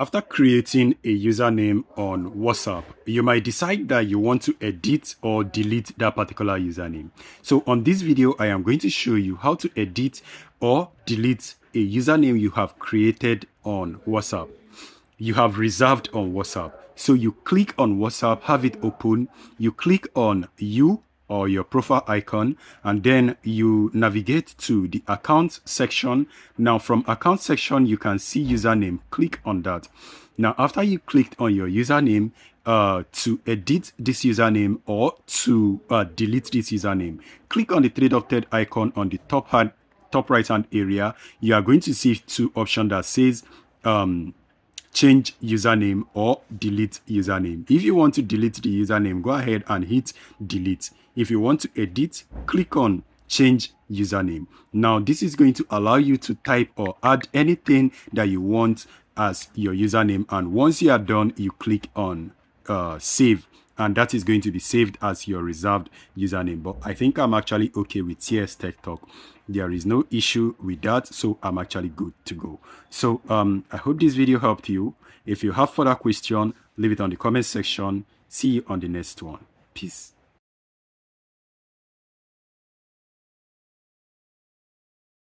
After creating a username on WhatsApp, you might decide that you want to edit or delete that particular username. So on this video, I am going to show you how to edit or delete a username you have created on WhatsApp. You have reserved on WhatsApp. So you click on WhatsApp, have it open, you click on you or your profile icon, and then you navigate to the account section. Now from account section, you can see username. Click on that. Now after you clicked on your username, to edit this username or to delete this username, click on the three-dotted icon on the top right hand area. You are going to see two options that says change username or delete username. If you want to delete the username, go ahead and hit delete. If you want to edit, click on change username. Now this is going to allow you to type or add anything that you want as your username, and once you are done, you click on save, and that is going to be saved as your reserved username. But I think I'm actually okay with TS Tech Talk. There is no issue with that, so I'm actually good to go. So I hope this video helped you. If you have further question, leave it on the comment section. See you on the next one. Peace.